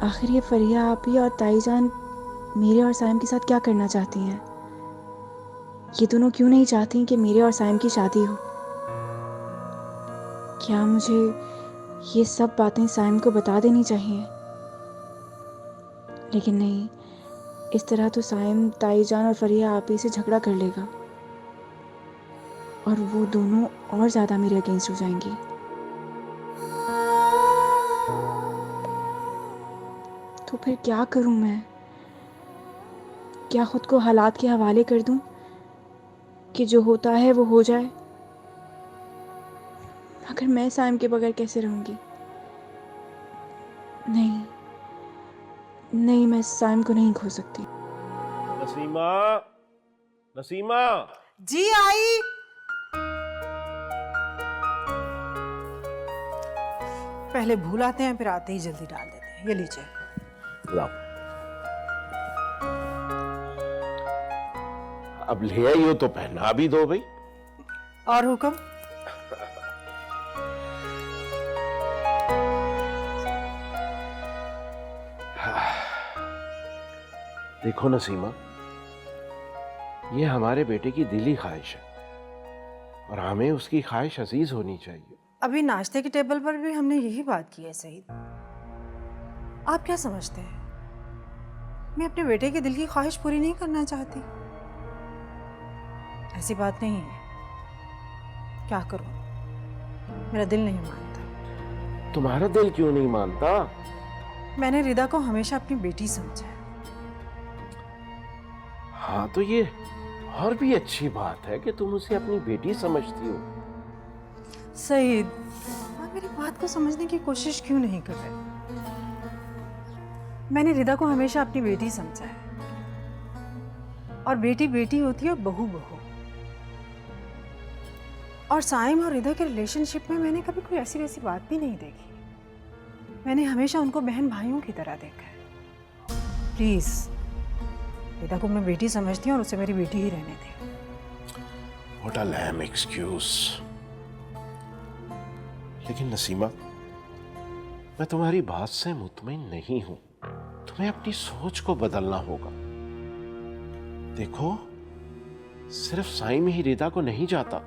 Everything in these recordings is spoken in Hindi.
आखिर ये फरिया आपी और ताईजान मेरे और साइम के साथ क्या करना चाहती हैं? ये दोनों क्यों नहीं चाहती कि मेरे और साइम की शादी हो? क्या मुझे ये सब बातें साइम को बता देनी चाहिए? लेकिन नहीं, इस तरह तो साइम ताईजान और फरिया आपी से झगड़ा कर लेगा और वो दोनों और ज़्यादा मेरे अगेंस्ट हो जाएंगी। तो फिर क्या करूं मैं? क्या खुद को हालात के हवाले कर दूं कि जो होता है वो हो जाए? मगर मैं साइम के बगैर कैसे रहूंगी? नहीं, नहीं, मैं साइम को नहीं खो सकती। नसीमा, नसीमा। जी आई। पहले भूल आते हैं, फिर आते ही जल्दी डाल देते हैं। ये लीजिए। लाओ। अब ले आई हो तो पहना भी दो भाई। और हुक्म? देखो नसीमा, ये हमारे बेटे की दिली ख्वाहिश है और हमें उसकी ख्वाहिश अजीज होनी चाहिए। अभी नाश्ते के टेबल पर भी हमने यही बात की है सईद। आप क्या समझते हैं मैं अपने बेटे के दिल की ख्वाहिश पूरी नहीं करना चाहती? ऐसी बात नहीं है। क्या करूं, मेरा दिल नहीं मानता। तुम्हारा दिल क्यों नहीं मानता? मैंने रिदा को हमेशा अपनी बेटी समझा है। हाँ, तो ये और भी अच्छी बात है कि तुम उसे अपनी बेटी समझती हो। सईद, आप मेरी बात को समझने की कोशिश क्यों नहीं कर रहे? मैंने रिदा को हमेशा अपनी बेटी समझा है और बेटी बेटी होती है और बहू बहू। और साइम और रिदा के रिलेशनशिप में मैंने कभी कोई ऐसी वैसी बात भी नहीं देखी। मैंने हमेशा उनको बहन भाइयों की तरह देखा है। प्लीज रिदा को मैं बेटी समझती हूँ और उसे मेरी बेटी ही रहने दे। What a lame excuse। लेकिन नसीमा, मैं तुम्हारी बात से मुतमईन नहीं हूं। तुम्हें अपनी सोच को बदलना होगा। देखो, सिर्फ साइम ही रिदा को नहीं चाहता,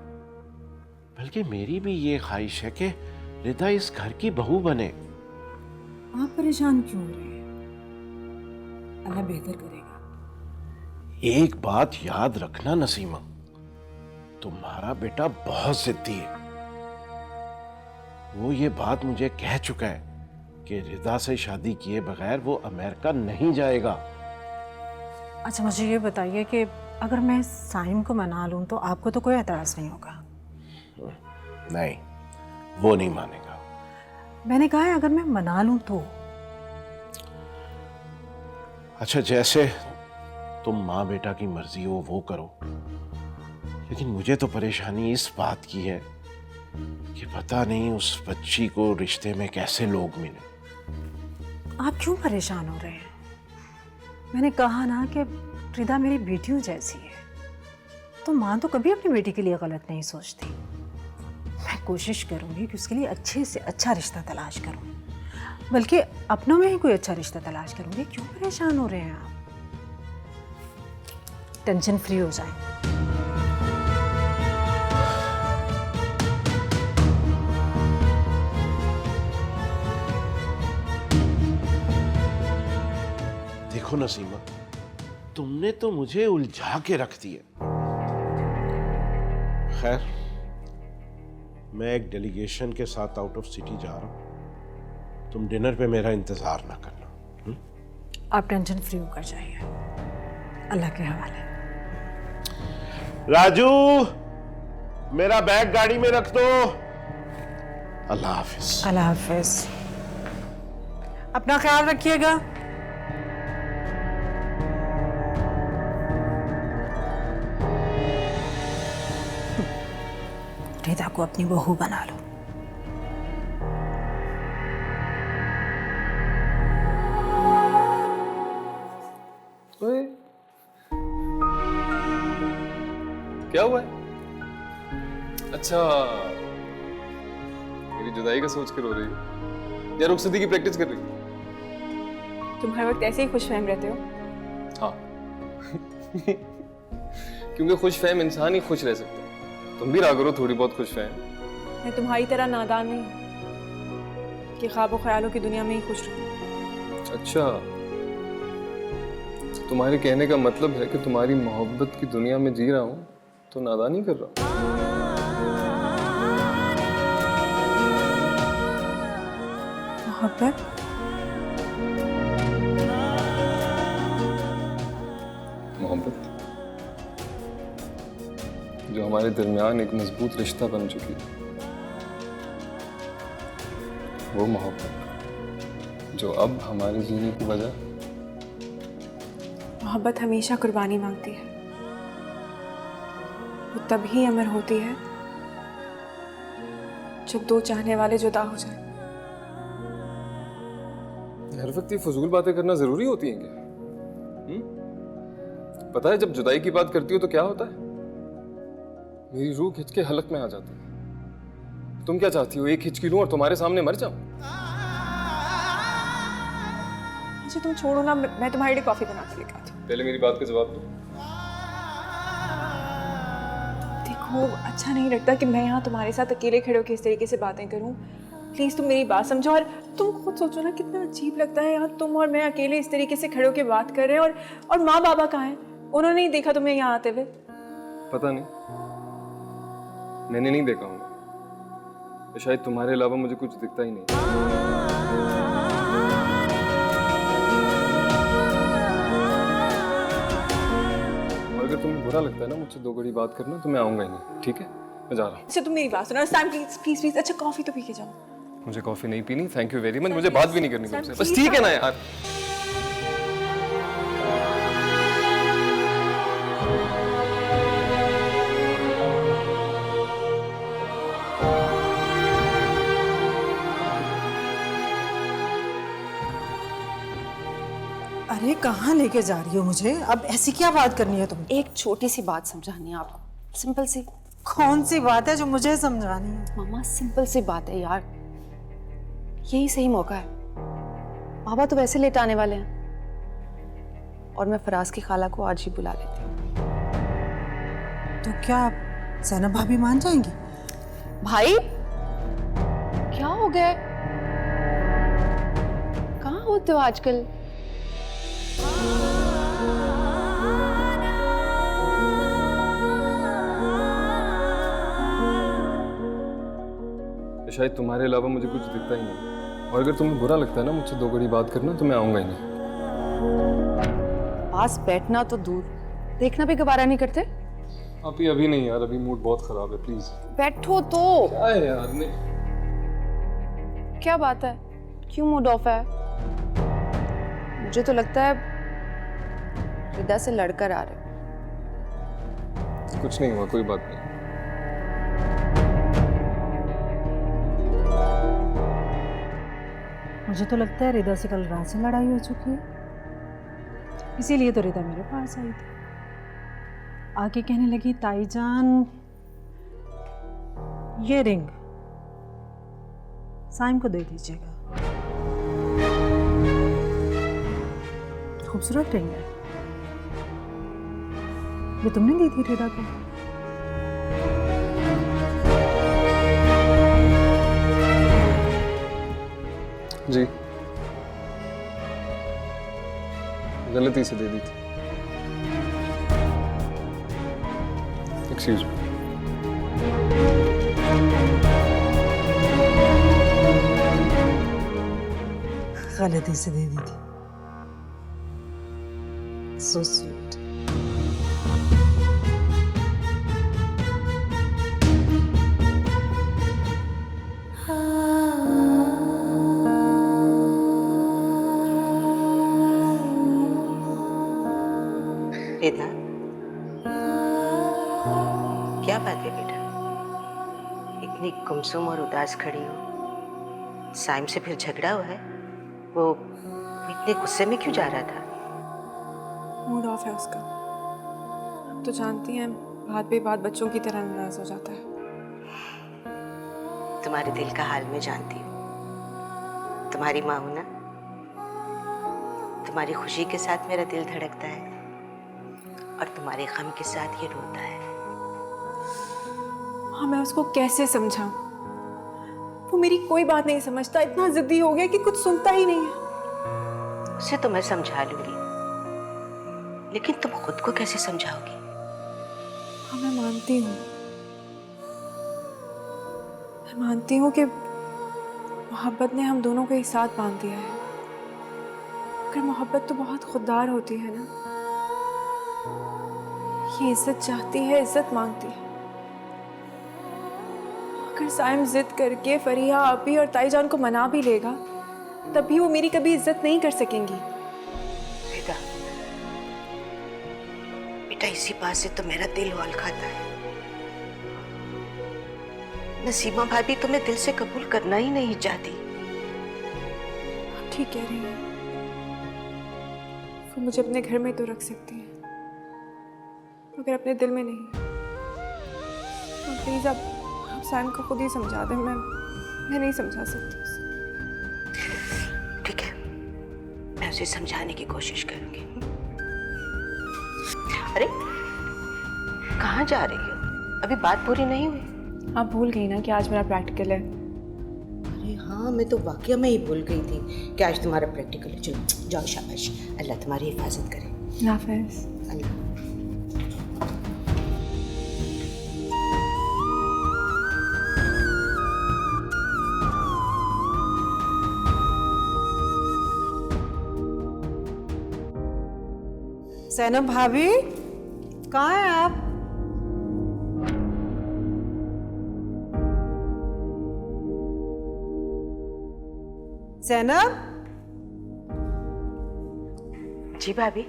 बल्कि मेरी भी ये ख्वाहिश है कि रिदा इस घर की बहू बने। आप परेशान क्यों हो रहे हैं? अल्लाह बेहतर करेगा। एक बात याद रखना नसीमा, तुम्हारा बेटा बहुत जिद्दी है। वो ये बात मुझे कह चुका है कि रिदा से शादी किए बगैर वो अमेरिका नहीं जाएगा। अच्छा, मुझे ये बताइए कि अगर मैं साइम को मना लूं तो आपको तो कोई एतराज नहीं होगा? नहीं, वो नहीं मानेगा। मैंने कहा है अगर मैं मना लूं तो। अच्छा, जैसे तुम माँ बेटा की मर्जी हो वो करो, लेकिन मुझे तो परेशानी इस बात की है कि पता नहीं उस बच्ची को रिश्ते में कैसे लोग मिले। आप क्यों परेशान हो रहे हैं? मैंने कहा ना कि रिदा मेरी बेटियों जैसी है, तो माँ तो कभी अपनी बेटी के लिए गलत नहीं सोचती। मैं कोशिश करूंगी कि उसके लिए अच्छे से अच्छा रिश्ता तलाश करूं, बल्कि अपनों में ही कोई अच्छा रिश्ता तलाश करूंगी। क्यों परेशान हो रहे हैं आप? टेंशन फ्री हो जाए। देखो नसीमा, तुमने तो मुझे उलझा के रख दिया। खैर, मैं एक डेलीगेशन के साथ आउट ऑफ सिटी जा रहा हूं। तुम डिनर पे मेरा इंतजार ना करना। आप टेंशन फ्री होकर जाइए, अल्लाह के हवाले। राजू, मेरा बैग गाड़ी में रख दो। अल्लाह हाफिज। अल्लाह हाफिज। अपना ख्याल रखिएगा। रिदा को अपनी बहू बना लो। क्या हुआ है? अच्छा, मेरी जुदाई का सोच कर रो रही है या रुखसती की प्रैक्टिस कर रही है? तुम हर वक्त ऐसे ही खुशफहम रहते हो। हाँ। क्योंकि खुशफहम इंसान ही खुश रह सकता है। तुम भी रहा करो थोड़ी बहुत खुशफहम। मैं तुम्हारी तरह नादान नहीं हूँ कि ख्वाबों ख्यालों की दुनिया में ही खुश रहूं। अच्छा, तुम्हारे कहने का मतलब है कि तुम्हारी मोहब्बत की दुनिया में जी रहा हूँ तो नादानी कर रहा हूँ। मोहब्बत? मोहब्बत जो हमारे दरमियान एक मजबूत रिश्ता बन चुकी है, वो मोहब्बत जो अब हमारे जीने की वजह। मोहब्बत हमेशा कुर्बानी मांगती है। वो तभी अमर होती है जब दो चाहने वाले जुदा हो जाएं। हर वक्त ये फजूल बातें करना जरूरी होती हैं क्या? पता है जब जुदाई की बात करती हो तो क्या होता है? मेरी रूह खिंच के हलक में आ जाती है। तुम क्या चाहती हो, एक हिचकी लूं और तुम्हारे सामने मर जाऊं? अच्छा तुम छोड़ो ना, मैं तुम्हारे लिए कॉफी बना के लेकर आती हूँ। पहले मेरी बात का जवाब दो। देखो अच्छा नहीं लगता कि मैं यहाँ तुम्हारे साथ अकेले खड़े होकर इस तरीके से बातें करूँ। प्लीज तुम मेरी बात समझो, और तुम खुद सोचो ना कितना अजीब लगता है यहाँ तुम और मैं अकेले इस तरीके से खड़े होकर बात कर रहे हैं। और माँ बाबा कहाँ हैं? उन्होंने नहीं देखा तुम्हें यहाँ आते हुए? पता नहीं, मैंने नहीं देखा हूँ। तो शायद तुम्हारे अलावा मुझे कुछ दिखता ही नहीं। और अगर तुम्हें बुरा लगता है ना मुझसे दो घड़ी बात करना, तो मैं आऊंगा ही नहीं। ठीक है, मैं जा रहा हूँ। अच्छा तुम मेरी बात सुनो सैम, प्लीज प्लीज प्लीज। अच्छा कॉफी तो पी के जाओ। मुझे कॉफी नहीं पीनी, थैंक यू वेरी मच। मुझे बात भी नहीं करनी तुमसे, बस please, ठीक है ना यार। अरे कहाँ लेके जा रही हो मुझे? अब ऐसी क्या बात करनी है तुम? एक छोटी सी बात समझानी है आपको, सिंपल सी। कौन सी बात है जो मुझे समझानी है? मामा सिंपल सी बात है यार, यही सही मौका है। बाबा तो वैसे लेट आने वाले हैं और मैं फराज की खाला को आज ही बुला लेती हूँ। तो क्या ज़ैनब भाभी मान जाएंगी? भाई क्या हो गया? कहाँ होते हो आजकल? शायद तुम्हारे अलावा मुझे कुछ दिखता ही नहीं। और अगर तुम्हें बुरा लगता है ना मुझसे दो घड़ी बात करना, तो मैं आऊंगा ही नहीं। पास बैठना तो दूर, देखना भी गवारा नहीं करते। आप ही अभी नहीं यार, अभी मूड बहुत खराब है, प्लीज बैठो तो। क्या है यार? नहीं क्या बात है, क्यों मूड ऑफ है? मुझे तो लगता है रिदा से लड़कर आ रहे। कुछ नहीं हुआ, कोई बात नहीं। मुझे तो लगता है रिदा से कल रात से लड़ाई हो चुकी है, इसीलिए तो रिदा मेरे पास आई थी। आके कहने लगी ताईजान ये रिंग साइम को दे दीजिएगा, खूबसूरत रिंग है। ये तुमने दी थी रिदा को? जी, गलती से दे दी थी। Excuse me. गलती से दे दी थी। So sweet. रिदा, क्या बात है बेटा? इतनी गुमसुम और उदास खड़ी हो। साइम से फिर झगड़ा हुआ है? वो इतने गुस्से में क्यों जा रहा था? मूड ऑफ है उसका। अब तो जानती हैं बात पे बात बच्चों की तरह नाराज हो जाता है। तुम्हारे दिल का हाल मैं जानती हूँ। तुम्हारी माँ हूं ना। तुम्हारी खुशी के साथ मेरा दिल धड़कता है और तुम्हारे गम के साथ ये रोता है। हाँ, मैं उसको कैसे समझाऊं? वो मेरी कोई बात नहीं समझता, इतना जिद्दी हो गया कि कुछ सुनता ही नहीं है। उसे तो मैं समझा लूंगी, लेकिन तुम खुद को कैसे समझाओगी? हाँ, मैं मानती हूँ कि मोहब्बत ने हम दोनों को एक साथ बांध दिया है। मगर मोहब्बत तो बहुत खुददार होती है ना। ये इज्जत चाहती है, इज्जत मांगती है। अगर साइम जिद करके फरिया आपी और ताईजान को मना भी लेगा, तब भी वो मेरी कभी इज्जत नहीं कर सकेंगी। रिदा, बेटा इसी बात से तो मेरा दिल वाल खाता है। नसीमा भाभी तुम्हें दिल से कबूल करना ही नहीं चाहती। आप ठीक कह रही हैं। वो मुझे अपने घर में तो रख सकती है, मगर अपने दिल में नहीं। तो प्लीज आप साइम को खुद ही समझा दें। मैं नहीं समझा सकती उसे। ठीक है, मैं उसे समझाने की कोशिश करूंगी। अरे कहाँ जा रही हो? अभी बात पूरी नहीं हुई। आप भूल गई ना कि आज मेरा प्रैक्टिकल है। अरे हाँ, मैं तो वाकई में ही भूल गई थी कि आज तुम्हारा प्रैक्टिकल है। चलो जाओ, शाबाश, अल्लाह तुम्हारी हिफाजत करे। हाफिज़। अल्लाह। सैनब भाभी, कहाँ हैं आप? सैनब, जी भाभी।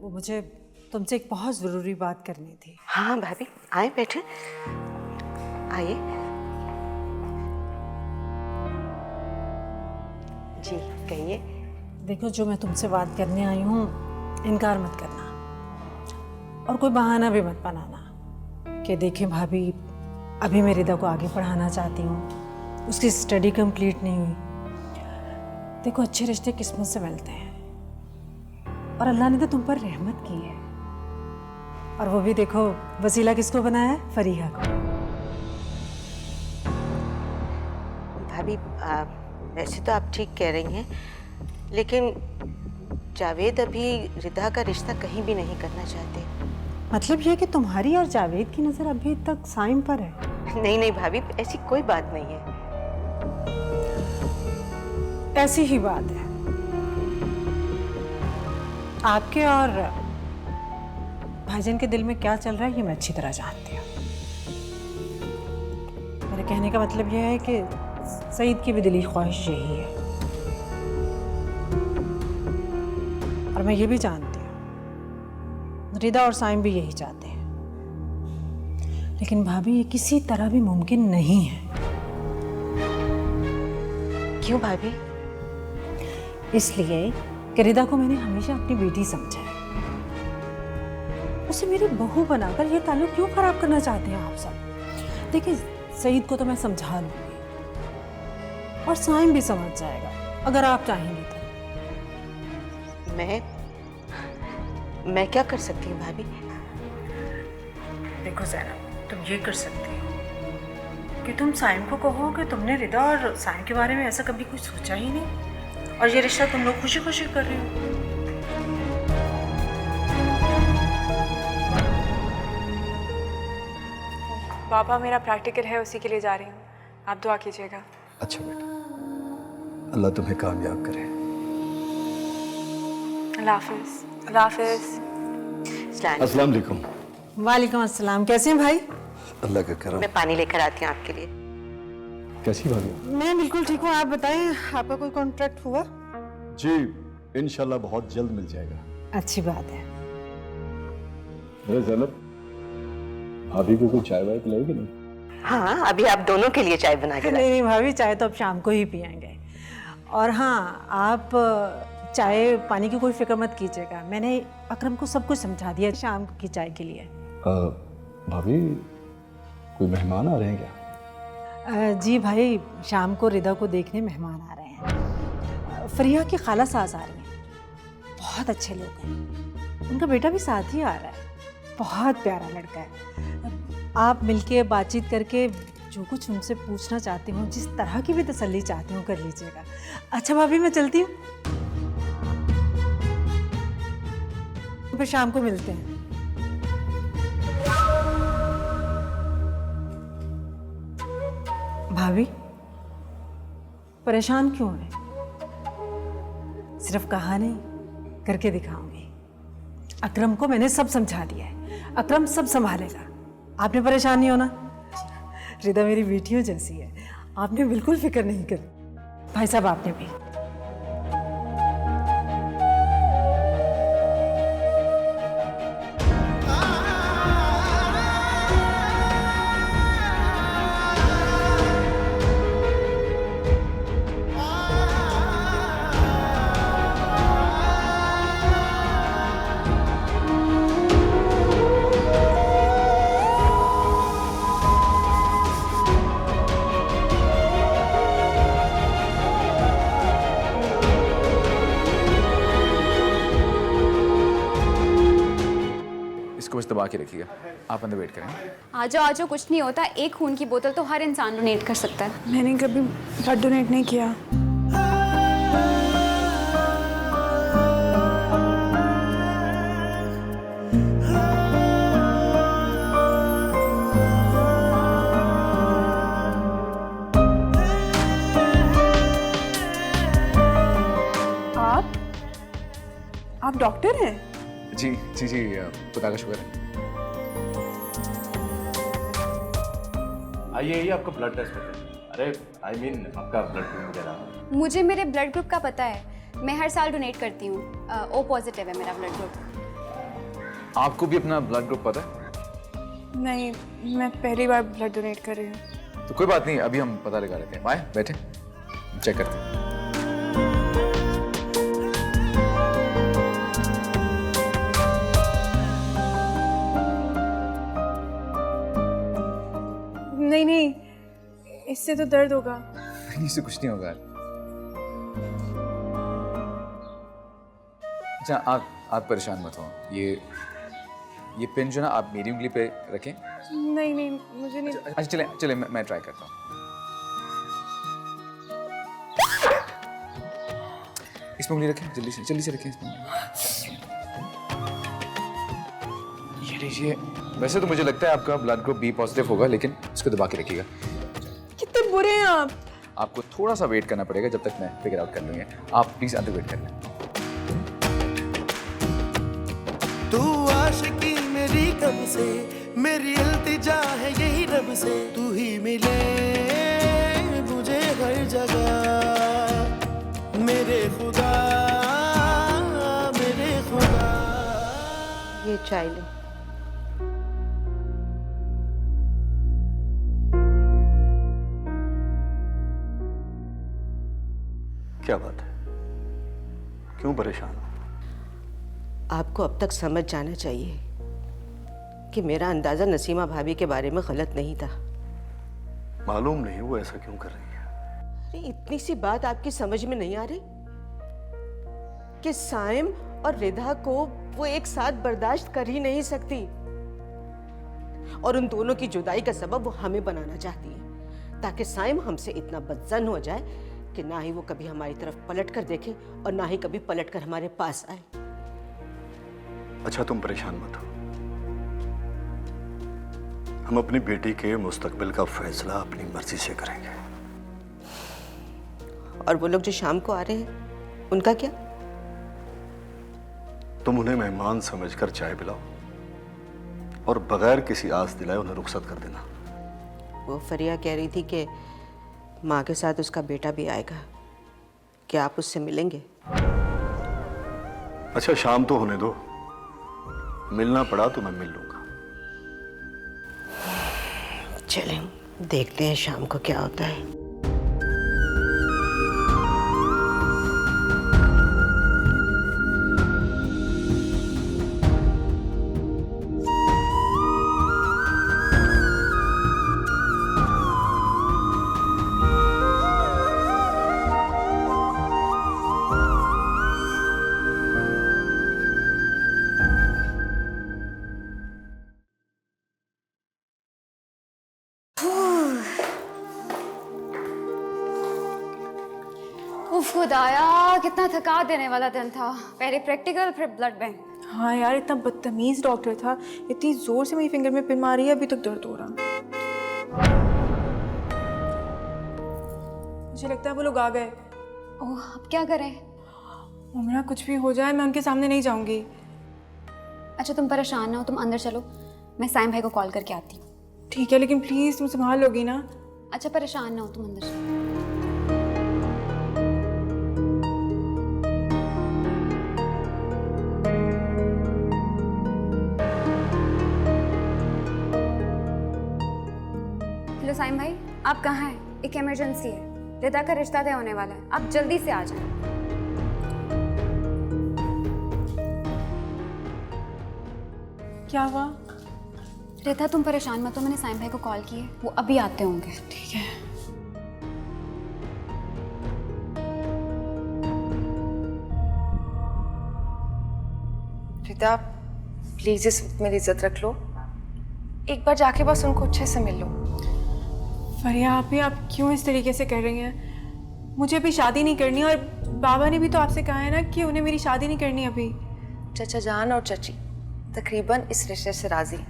वो मुझे तुमसे एक बहुत ज़रूरी बात करनी थी। हाँ भाभी, आए बैठे, आइए। जी कहिए। देखो, जो मैं तुमसे बात करने आई हूँ, इनकार मत करना और कोई बहाना भी मत बनाना कि देखें भाभी, अभी मैं रिदा को आगे पढ़ाना चाहती हूँ, उसकी स्टडी कंप्लीट नहीं हुई। देखो, अच्छे रिश्ते किस्मत से मिलते हैं और अल्लाह ने तो तुम पर रहमत की है। और वो भी देखो, वसीला किसको बनाया है? फरीहा को। भाभी वैसे तो आप ठीक कह रही हैं, लेकिन जावेद अभी रिदा का रिश्ता कहीं भी नहीं करना चाहते। मतलब ये कि तुम्हारी और जावेद की नज़र अभी तक साइम पर है? नहीं नहीं भाभी, ऐसी कोई बात नहीं है। ऐसी ही बात है। आपके और भाईजान के दिल में क्या चल रहा है ये मैं अच्छी तरह जानती हूँ। मेरे कहने का मतलब यह है कि सईद की भी दिली ख्वाहिश यही है और मैं ये भी जानती हूँ रिदा और साइम भी यही चाहते हैं। लेकिन भाभी, ये किसी तरह भी मुमकिन नहीं है। क्यों भाभी? इसलिए कि रिदा को मैंने हमेशा अपनी बेटी समझा है। उसे मेरी बहू बनाकर ये ताल्लुक क्यों खराब करना चाहते हैं आप सब? देखिए, सईद को तो मैं समझा लूंगी और साइम भी समझ जाएगा अगर आप चाहेंगे तो। मैं क्या कर सकती हूँ भाभी? देखो ज़ैनब, तुम ये कर सकती हो कि तुम साइम को कहो कि तुमने रिदा और साइम के बारे में ऐसा कभी कुछ सोचा ही नहीं और ये रिश्ता तुम लोग खुशी खुशी कर रहे हो। पापा, मेरा प्रैक्टिकल है, उसी के लिए जा रही हूँ। आप दुआ कीजिएगा। अच्छा बेटा, अल्लाह तुम्हें कामयाब करे। अल्लाह हाफिज़। अल्लाह हाफिज़। अस्सलाम वालेकुम। वालेकुम अस्सलाम। कैसे हैं भाई? अल्लाह का करम। मैं पानी लेकर आती हूँ आपके लिए। कैसी भाभी? मैं बिल्कुल ठीक हूँ। आप बताएं, आपका कोई कॉन्ट्रैक्ट हुआ? जी इंशाल्लाह बहुत जल्द मिल जाएगा। अच्छी बात है। अरे ज़ैनब, भाभी को कोई चाय वाय पिलाएगी नहीं? हाँ, अभी आप दोनों के लिए चाय बना के नहीं नहीं भाभी, चाय तो अब शाम को ही पियेंगे। और हाँ, आप चाय पानी की कोई फिक्र मत कीजिएगा। मैंने अकरम को सब कुछ समझा दिया शाम की चाय के लिए। भाभी, कोई मेहमान आ रहे हैं क्या? जी भाई, शाम को रिदा को देखने मेहमान आ रहे हैं। फरिया की खाला सास आ रही हैं। बहुत अच्छे लोग हैं। उनका बेटा भी साथ ही आ रहा है, बहुत प्यारा लड़का है। आप मिलके बातचीत करके जो कुछ उनसे पूछना चाहती हूँ, जिस तरह की भी तसल्ली चाहती हूँ, कर लीजिएगा। अच्छा भाभी, मैं चलती हूँ, फिर शाम को मिलते हैं। भाभी, परेशान क्यों हैं? सिर्फ कहा नहीं, करके दिखाऊंगी। अकरम को मैंने सब समझा दिया है, अकरम सब संभालेगा। आपने परेशान नहीं होना। रिदा मेरी बेटियों जैसी है, आपने बिल्कुल फिक्र नहीं करी। भाई साहब, आपने भी। इसको बस दबा के रखिएगा, आप अंदर वेट करें। आ जाओ, कुछ नहीं होता। एक खून की बोतल तो हर इंसान डोनेट कर सकता है। मैंने कभी ब्लड डोनेट नहीं किया। आप डॉक्टर हैं? जी जी जी, खुदा का शुक्र है। आइए आइए, आपका ब्लड टेस्ट करते हैं। अरे आई मीन आपका ब्लड ग्रुप वगैरह। मुझे मेरे ब्लड ग्रुप का पता है, मैं हर साल डोनेट करती हूँ। ओ पॉजिटिव है मेरा ब्लड ग्रुप। आपको भी अपना ब्लड ग्रुप पता है? नहीं, मैं पहली बार ब्लड डोनेट कर रही हूँ। तो कोई बात नहीं, अभी हम पता लगा लेते हैं। आए बैठे, चेक करते हैं। नहीं नहीं, इससे तो दर्द होगा। इससे कुछ नहीं होगा। अच्छा, आप परेशान मत हो। ये पिन जो ना, आप मेरी उंगली पे रखें। नहीं नहीं, मुझे नहीं। अच्छा चले चले, मैं ट्राई करता हूँ। इसमें उंगली रखें, जल्दी से रखें इसमें। ये लीजिए। वैसे तो मुझे लगता है आपका ब्लड ग्रुप बी पॉजिटिव होगा, लेकिन इसको दबा के रखिएगा। कितने बुरे हैं आप। आपको थोड़ा सा वेट करना पड़ेगा जब तक मैं फिगर आउट कर लूँगी। आप प्लीज अंदर वेट कर लें। तू आशिकी मेरी कब से, मेरी इल्तिजा है यही रब से, तू ही मिले मुझे हर जगह, मेरे खुदा मेरे खुदा। ये चाय ले। क्या बात है, क्यों परेशान हो? आपको अब तक समझ जाना चाहिए कि मेरा अंदाजा नसीमा भाभी के बारे में गलत नहीं था। मालूम नहीं वो ऐसा क्यों कर रही है। अरे इतनी सी बात आपकी समझ में नहीं आ रही कि साइम और रिधा को वो एक साथ बर्दाश्त कर ही नहीं सकती, और उन दोनों की जुदाई का सबब वो हमें बनाना चाहती है, ताकि साइम हमसे इतना बदजन हो जाए कि ना ही वो कभी हमारी तरफ पलट कर देखे और ना ही कभी पलट कर हमारे पास आए। अच्छा तुम परेशान मत हो, हम अपनी बेटी के मुस्तकबिल का फैसला अपनी मर्जी से करेंगे। और वो लोग जो शाम को आ रहे हैं, उनका क्या? तुम उन्हें मेहमान समझकर चाय पिलाओ और बगैर किसी आस दिलाए उन्हें रुखसत कर देना। वो फरिया कह रही थी कि माँ के साथ उसका बेटा भी आएगा, क्या आप उससे मिलेंगे? अच्छा शाम तो होने दो, मिलना पड़ा तो मैं मिल लूंगा। चलें देखते हैं शाम को क्या होता है। खुदाया, कितना थका देने वाला दिन था। पहले प्रैक्टिकल फिर ब्लड बैंक। हाँ यार, इतना बदतमीज डॉक्टर था, इतनी जोर से मेरी फिंगर में पिन मारी है, अभी तक दर्द हो रहा। मुझे लगता है वो लोग आ गए। ओह, अब क्या करें? मेरा कुछ भी हो जाए मैं उनके सामने नहीं जाऊंगी। अच्छा तुम परेशान ना हो, तुम अंदर चलो, मैं साइम भाई को कॉल करके आती हूँ। ठीक है, लेकिन प्लीज तुम संभाल लोगी ना? अच्छा परेशान ना हो, तुम अंदर चलो। हेलो साइम भाई, आप कहाँ हैं? एक इमरजेंसी है, रिदा का रिश्ता तय होने वाला है, आप जल्दी से आ जाएं। क्या हुआ? रिदा तुम परेशान मत हो, मैंने साइम भाई को कॉल की है, वो अभी आते होंगे। ठीक है। रिदा प्लीज इस वक्त मेरी इज्जत रख लो, एक बार जाके बस उनको अच्छे से मिल लो। फरिया आप क्यों इस तरीके से कर रही हैं? मुझे अभी शादी नहीं करनी, और बाबा ने भी तो आपसे कहा है ना कि उन्हें मेरी शादी नहीं करनी अभी। चचा जान और चची तकरीबन इस रिश्ते से राजी हैं।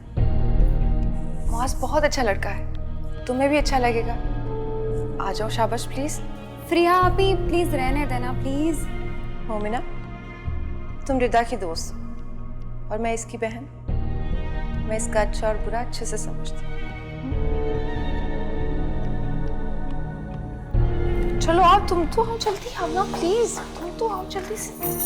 मुआज बहुत अच्छा लड़का है, तुम्हें भी अच्छा लगेगा। आ जाओ शाबाश प्लीज। फ्रिया आप ही प्लीज रहने देना प्लीज। मोमिना तुम रिदा की दोस्त और मैं इसकी बहन, मैं इसका अच्छा और बुरा अच्छे से समझती हूँ। चलो आओ, तुम तो आओ जल्दी आओ ना प्लीज, तुम तो आओ जल्दी से।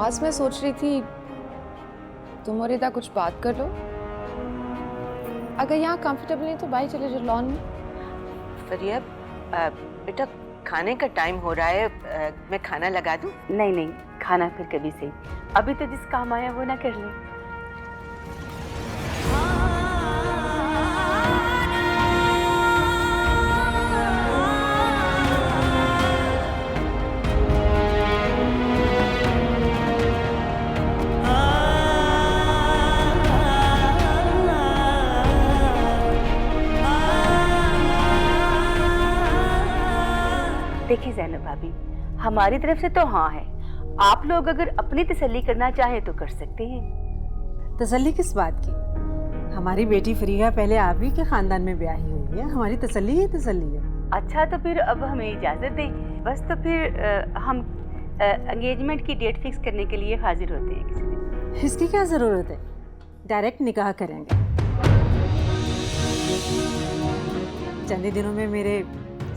आज मैं सोच रही थी तुम और रिदा कुछ बात कर लो, अगर यहाँ कंफर्टेबल नहीं तो बाहर चले जाओ लॉन में। फरिया बेटा खाने का टाइम हो रहा है, मैं खाना लगा दूं? नहीं नहीं, खाना फिर कभी सही, अभी तो जिस काम आया वो ना कर ले। देखिए ज़ैनब भाभी, हमारी तरफ से तो हाँ है, आप लोग अगर अपनी तसल्ली करना चाहें तो कर सकते हैं। तसल्ली किस बात की? हमारी बेटी फरीहा पहले आप ही के खानदान में ब्याही हुई है, हमारी तसल्ली ही तसल्ली है। अच्छा तो फिर अब हमें इजाज़त दें, बस तो फिर हम एंगेजमेंट की डेट फिक्स करने के लिए हाजिर होते हैं किसी दिन। इसकी क्या ज़रूरत है, डायरेक्ट निकाह करेंगे। चंद ही दिनों में मेरे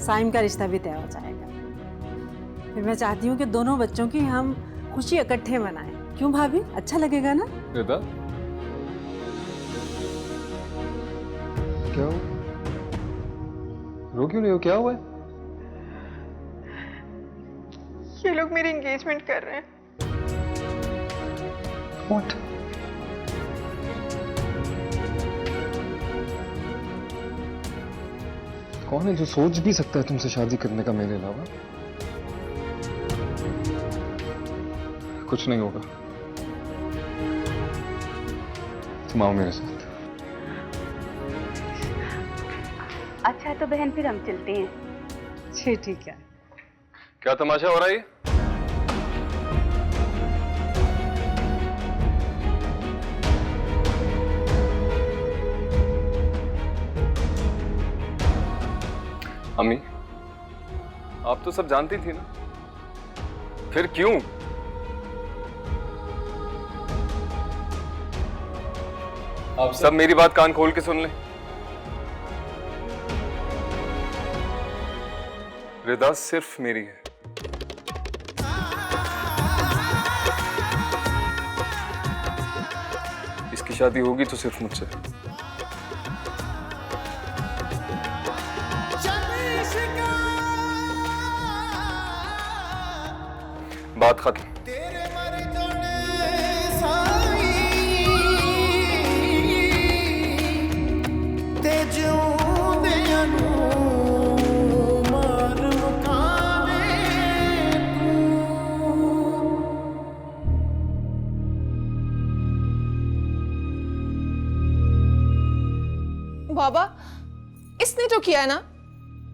साइम का रिश्ता भी तय हो जाएगा। फिर मैं चाहती हूँ कि दोनों बच्चों की हम खुशी इकट्ठे मनाएं। क्यों भाभी, अच्छा लगेगा ना? रिदा क्या हो, रो क्यों नहीं हो, क्या हुआ है? ये लोग मेरी एंगेजमेंट कर रहे हैं। What? कौन है जो सोच भी सकता है तुमसे शादी करने का मेरे अलावा? कुछ नहीं होगा, तुम आओ मेरे साथ। अच्छा तो बहन फिर हम चलते हैं। जी ठीक है। क्या तमाशा हो रहा है ये? अम्मी आप तो सब जानती थी ना, फिर क्यों? आप सब मेरी बात कान खोल के सुन लें। रिदा सिर्फ मेरी है, इसकी शादी होगी तो सिर्फ मुझसे। बात खत्म। बाबा, इसने जो किया है ना,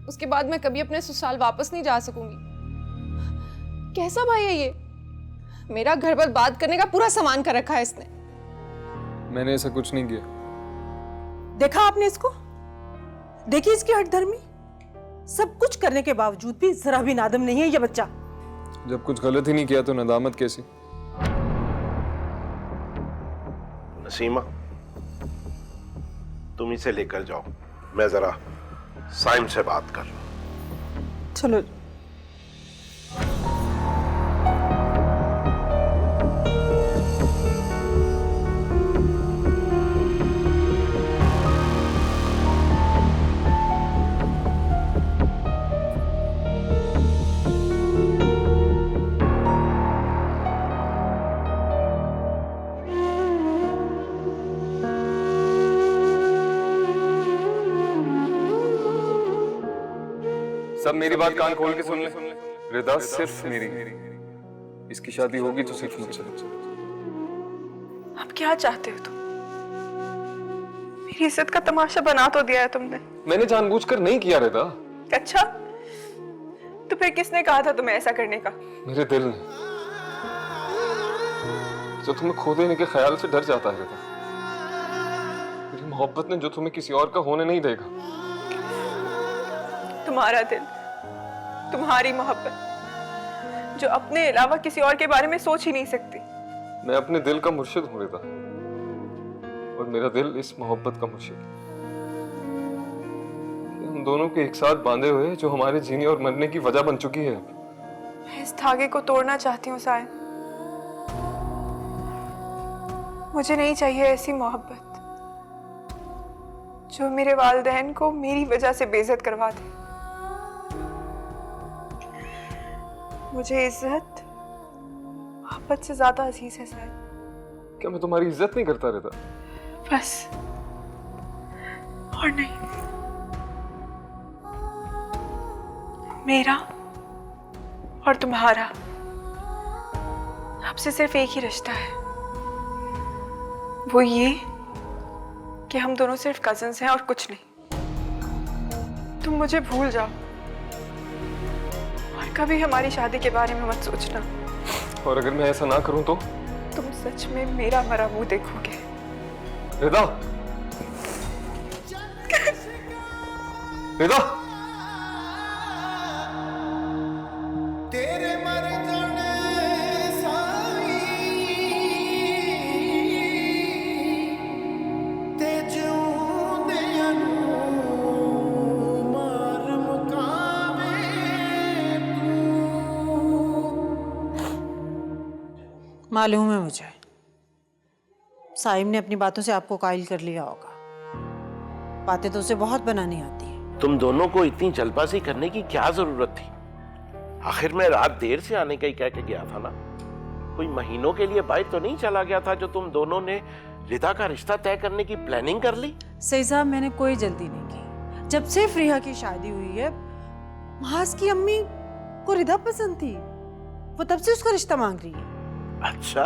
उसके बाद मैं कभी अपने ससुराल वापस नहीं जा सकूंगी। कैसा भाई है ये? मेरा घर बर्बाद करने का पूरा सामान कर रखा है इसने। मैंने ऐसा कुछ नहीं किया। देखा आपने इसको? देखिए इसकी हठधर्मी। सब कुछ करने के बावजूद भी जरा भी नादम नहीं है ये बच्चा। जब कुछ गलत ही नहीं किया तो नदामत कैसी? नसीमा, तुम इसे लेकर जाओ, मैं जरा साइम से बात कर लूं। चलो। सब मेरी बात कान खोल के सुन ले। रिदा सिर्फ मेरी, इसकी शादी होगी तो सिर्फ मुझसे। अब क्या चाहते हो तुम? मेरी इज्जत का तमाशा बना तो दिया है तुमने। मैंने जानबूझकर नहीं किया रिदा। अच्छा, तो फिर किसने कहा था तुम्हें ऐसा करने का? मेरे दिल ने, जो तुम्हें खो देने के ख्याल से डर जाता है रिदा। मेरी मोहब्बत ने जो तुम्हें किसी और का होने नहीं देगा। तुम्हारा दिल, तुम्हारी मोहब्बत, जो अपने अलावा किसी और के बारे में सोच ही नहीं सकती। मैं अपने दिल का मुर्शिद हूं रिदा, और मेरा दिल इस मोहब्बत का मुर्शिद। हम दोनों के एक साथ बांधे हुए जो हमारे जीने और मरने की वजह बन चुकी है। मैं इस धागे को तोड़ना चाहती हूँ सायन। मुझे नहीं चाहिए ऐसी मोहब्बत जो मेरे वालिदैन को मेरी वजह से बेइज्जत करवा दे। मुझे इज्जत मोहब्बत से ज्यादा अजीज है सायन। क्या मैं तुम्हारी इज्जत नहीं करता रहता? बस, और नहीं। मेरा और तुम्हारा अब से सिर्फ एक ही रिश्ता है, वो ये कि हम दोनों सिर्फ कजिन्स हैं और कुछ नहीं। तुम मुझे भूल जाओ और कभी हमारी शादी के बारे में मत सोचना। और अगर मैं ऐसा ना करूं तो? तुम सच में मेरा मरा मुंह देखोगे। रिदा, रिदा, तेरे मर जाने साई ते जिउंदियां नूं मार मुकावे मालूम है मुझे, साइम ने अपनी बातों से आपको कायल कर लिया होगा। बातें तो उसे बहुत बनानी आती है। तुम दोनों को इतनी जल्दबाजी करने की क्या जरूरत थी? आखिर मैं रात देर से आने का ही कह के गया था ना। कोई महीनों के लिए बाहर तो नहीं चला गया था जो तुम दोनों ने रिदा का रिश्ता तय करने की प्लानिंग कर ली? सही साहब, मैंने कोई जल्दी नहीं की। जब से फ्रीहा की शादी हुई है, महाज की अम्मी को रिदा पसंद थी, वो तब से उसका रिश्ता मांग रही है। अच्छा,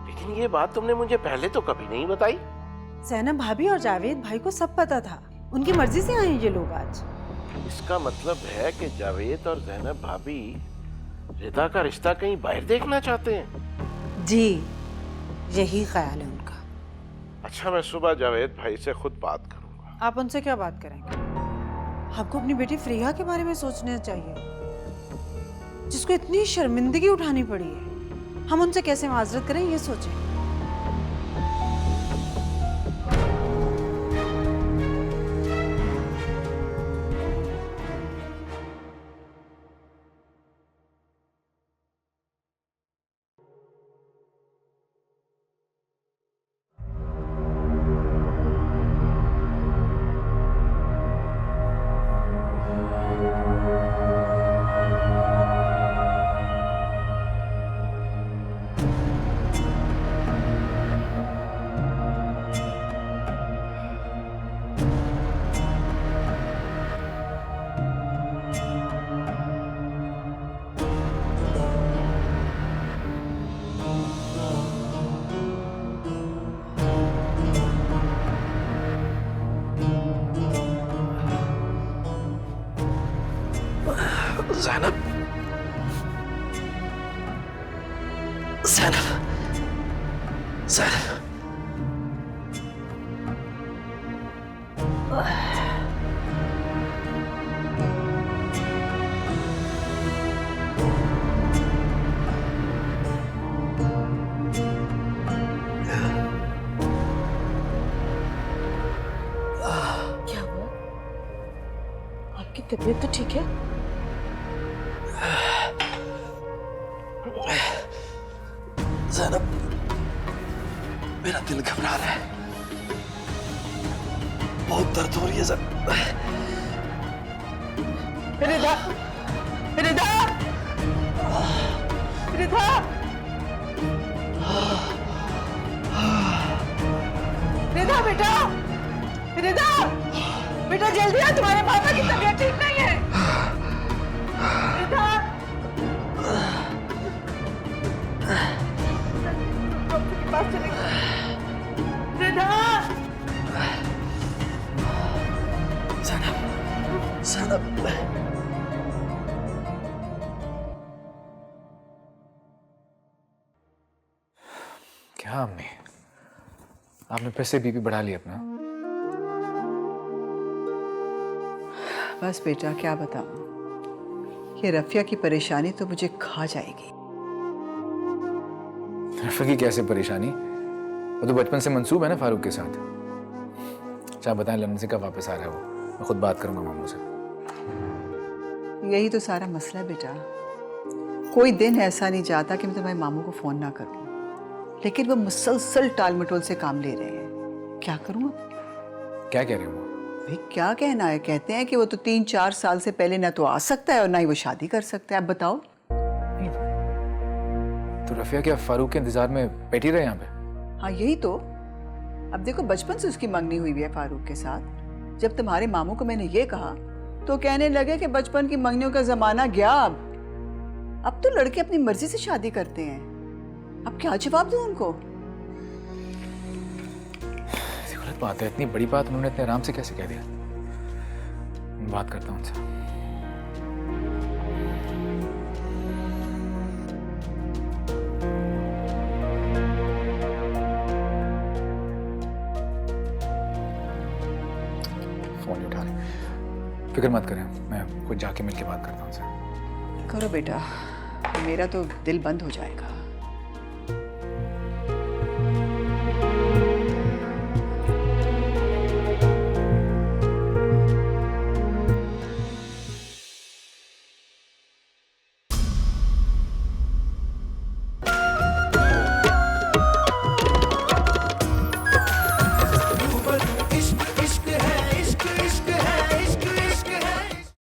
लेकिन ये बात तुमने मुझे पहले तो कभी नहीं बताई। ज़ैनब भाभी और जावेद भाई को सब पता था। उनकी मर्जी से आए हैं ये लोग आज। इसका मतलब है कि जावेद और ज़ैनब भाभी रिदा का रिश्ता कहीं बाहर देखना चाहते हैं। जी, यही ख्याल है उनका। अच्छा, मैं सुबह जावेद भाई से खुद बात करूंगा। आप उनसे क्या बात करेंगे? आपको अपनी बेटी फ्रीहा के बारे में सोचना चाहिए, जिसको इतनी शर्मिंदगी उठानी पड़ी है। हम उनसे कैसे माजरत करें ये सोचें। तबीयत तो ठीक है? ज़ैनब, मेरा दिल घबरा रहा है, बहुत दर्द हो रही है ज़ैनब। रिदा, रिदा, रिदा, रिदा बेटा, रिदा, बेटा जल्दी आ, तुम्हारे पापा की तबीयत ठीक नहीं है। रिदा, डॉक्टर के पास चलेंगे। रिदा, ज़ैनब, ज़ैनब, क्या अम्मी, आपने फिर से बीपी बढ़ा लिया अपना? बस बेटा क्या बताऊं, ये रफिया की परेशानी तो मुझे खा जाएगी। रफा की कैसे परेशानी? वो तो बचपन से मंसूब है ना फारूक के साथ। अच्छा बताएं, लंदन से कब वापस आ रहा है वो? मैं खुद बात करूंगा मामू से। यही तो सारा मसला है बेटा, कोई दिन ऐसा नहीं जाता कि मैं तुम्हारे मामू को फोन ना करूं, लेकिन वो मुसलसल टाल मटोल से काम ले रहे हैं। क्या करूं अब? क्या कह रहे हो वो? भाई क्या कहना है, कहते हैं कि वो तो 3-4 साल से पहले ना तो आ सकता है और ना ही वो शादी कर सकता है। अब बताओ। तो रफिया क्या फारूक के इंतजार में बैठी रहे यहाँ पे? हाँ यही तो। अब देखो बचपन से उसकी मंगनी हुई है फारूक के साथ। जब तुम्हारे मामू को मैंने ये कहा तो कहने लगे कि बचपन की मंगनियों का जमाना गया। अब तो लड़के अपनी मर्जी से शादी करते हैं। अब क्या जवाब दूं उनको? गलत बात है, इतनी बड़ी बात उन्होंने इतने आराम से कैसे कह दिया? मैं बात करता हूँ उनसे। फोन नहीं उठा रहे। फिक्र मत करें, मैं खुद जाके मिलके बात करता हूँ उनसे। करो बेटा, मेरा तो दिल बंद हो जाएगा।